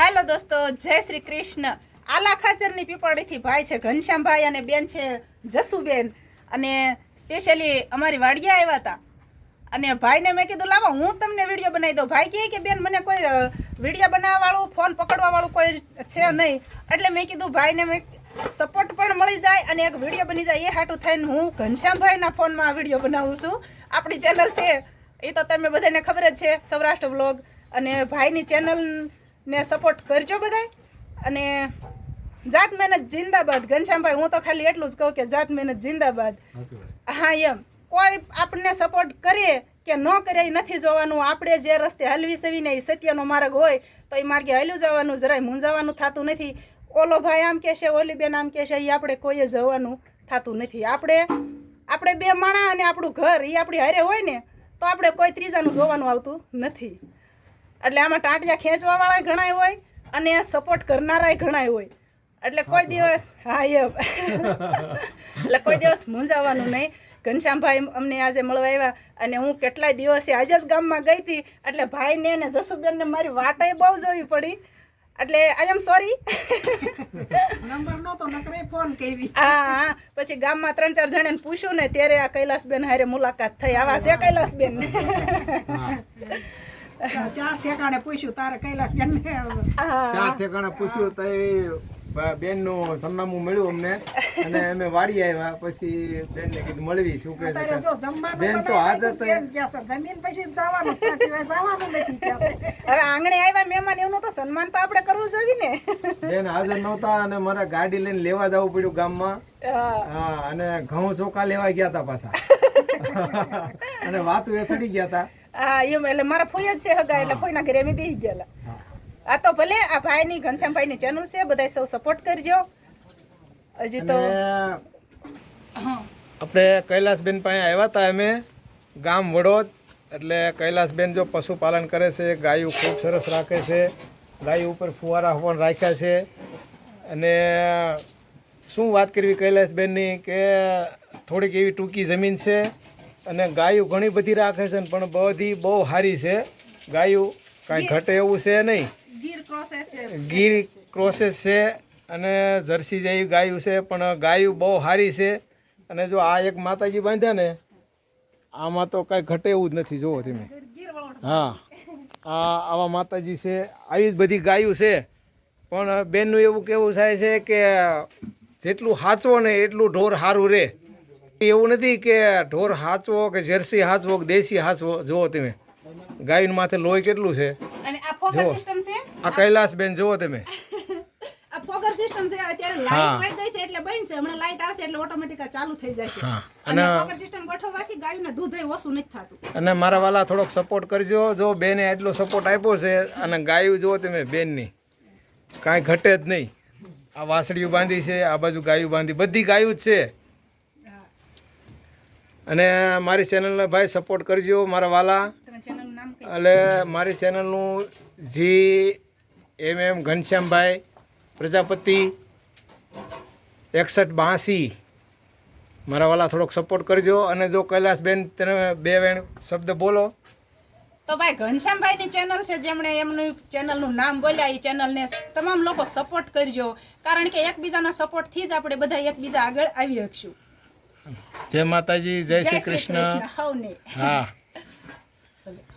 Hello દોસ્તો, જય શ્રી કૃષ્ણ. આલા ખાચરની પીપળીથી ભાઈ છે ઘનશ્યામભાઈ અને બેન છે જસુબેન, અને સ્પેશિયલી અમારી વાડિયા આવ્યા હતા. અને ભાઈને મેં કીધું લાવો હું તમને વિડીયો બનાવી દઉં. ભાઈ કહે કે બેન મને કોઈ વિડીયો બનાવવાવાળું ફોન પકડવાવાળું કોઈ છે નહીં, એટલે મેં કીધું ભાઈને મેં સપોર્ટ પણ મળી જાય અને એક વિડીયો બની જાય એ હાટું થઈને હું ઘનશ્યામભાઈના ફોનમાં આ વિડીયો બનાવું છું. આપણી ચેનલ છે એ તો તમે બધાને ખબર જ છે, સૌરાષ્ટ્ર બ્લોગ, અને ભાઈની ચેનલને સપોર્ટ કરજો બધાય. અને જાત મહેનત જિંદાબાદ. ઘનશ્યામભાઈ હું તો ખાલી એટલું જ કહું કે જાત મહેનત જિંદાબાદ. હા, એમ કોઈ આપણને સપોર્ટ કરે કે ન કરે એ નથી જોવાનું. આપણે જે રસ્તે હલવી સવીને એ સત્યનો માર્ગ હોય તો એ માર્ગે હલ્યું જવાનું, જરાય મૂંઝાવાનું થતું નથી. ઓલો ભાઈ આમ કહેશે, ઓલી બેન આમ કહેશે, એ આપણે કોઈએ જવાનું થતું નથી. આપણે બે માણા અને આપણું ઘર એ આપણી હારે હોય ને તો આપણે કોઈ ત્રીજાનું જોવાનું આવતું નથી. એટલે આમાં ટાંટિયા ખેંચવાવાળા ઘણાય હોય અને સપોર્ટ કરનારાય ઘણાય હોય. એટલે કોઈ દિવસ હા એમ એટલે કોઈ દિવસ મૂંઝાવાનું નહીં. ઘનશ્યામભાઈ અમને આજે મળવા આવ્યા અને હું કેટલાય દિવસે આજે જ ગામમાં ગઈ હતી, એટલે ભાઈને અને જસુબેનને મારી વાટે બહુ જોવી પડી. એટલે આઈ એમ સોરી, નંબર નહોતો નકરે ફોન કરી. હા, પછી ગામમાં 3-4 જણાને પૂછ્યું ને ત્યારે આ કૈલાસબેન હારે મુલાકાત થઈ. આવા છે કૈલાસબેન. ચાર ઠેકાણે પૂછ્યું તારે કૈલાસ બેન ચાર ઠેકાણે પૂછ્યું તો બેન નું સરનામું મળ્યું અમને, અને અમે વાડી આવ્યા. પછી બેન ને કીધું મળવી શું કે તારે જો જમવાનું બેન તો આદત જમીન પછી જવાનું છે, સિવાય જવાનું નથી ક્યાં. હવે આંગણે આવ્યા મહેમાન એનું તો સન્માન તો આપણે કરવું જોઈએ ને. બેન હાજર નહોતા અને મારે ગાડી લઈને લેવા જવું પડ્યું ગામમાં. હા, હા, અને ઘઉં ચોખા લેવા ગયા હતા પાછા અને વાતું એ સડી ગયા હતા. હા એમ. એટલે મારા ફોઈ જ છે હગા, એટલે ફોઈના ઘરે અમે બેસી ગયેલા. આ તો ભલે આ ભાઈની ઘનશ્યામભાઈની ચેનલ છે, બધા સૌ સપોર્ટ કરજો. હજી તો આપણે કૈલાસબેન પાસે આવ્યા હતા અમે, ગામ વડોદ. એટલે કૈલાસબેન જો પશુપાલન કરે છે, ગાયું ખૂબ સરસ રાખે છે, ગાયું ઉપર ફુવારા પણ રાખ્યા છે. અને શું વાત કરવી કૈલાસબેનની કે થોડીક એવી ટૂંકી જમીન છે અને ગાયું ઘણી બધી રાખે છે, પણ બધી બહુ સારી છે ગાયું, કાંઈ ઘટે એવું છે નહીં. ગીર પ્રોસેસ છે, ગીર ક્રોસેસ છે અને જર્સી જેવી ગાયું છે, પણ ગાયું બહુ સારી છે. અને જો આ એક માતાજી બાંધ્યા ને આમાં તો કાંઈ ઘટે એવું જ નથી. જુઓ તમે, હા, આવા માતાજી છે, આવી જ બધી ગાયું છે. પણ બેનનું એવું કેવું થાય છે કે જેટલું હાચવો ને એટલું ઢોર સારું રહે. એવું નથી કે ઢોર હાચવો કે જર્સી હાચવો કે દેશી હાચવો. જુઓ તમે ગાયનું માથે લોહી કેટલું છે. અને આ ફોગર સિસ્ટમ છે. આ કૈલાસબેન જુઓ તમે, આ ફોગર સિસ્ટમ છે. અત્યારે લાઈટ વહી ગઈ છે એટલે બંધ છે. હમણાં લાઈટ આવશે એટલે ઓટોમેટિક ચાલુ થઈ જશે. હા. અને ફોગર સિસ્ટમ ગોઠવવાથી ગાયને દૂધ ઓછું નથી થતું. અને મારા વાલા થોડોક સપોર્ટ કરજો. જો બેને એટલો સપોર્ટ આપ્યો છે, અને ગાયું જુઓ તમે બેનની કાંઈ ઘટે જ નહીં. આ વાસળીયું બાંધી છે, આ બાજુ ગાયું બાંધી, બધી ગાયું જ છે. અને મારી ચેનલને ભાઈ સપોર્ટ કરજો મારા વાલા. તમે ચેનલનું નામ કહી. એટલે મારી ચેનલનું GMM ઘનશ્યામભાઈ પ્રજાપતિ 6182. મારા વાલા થોડોક સપોર્ટ કરજો. અને જો કૈલાસબેન તમે બે વેણ શબ્દ બોલો. તો ભાઈ ઘનશ્યામભાઈની ચેનલ છે, જેમણે એમનું ચેનલનું નામ બોલ્યા, એ ચેનલને તમામ લોકો સપોર્ટ કરજો. કારણ કે એકબીજાના સપોર્ટથી જ આપણે બધા એકબીજા આગળ આવી શકશું. જય માતાજી, જય શ્રી કૃષ્ણ. હવને. હા.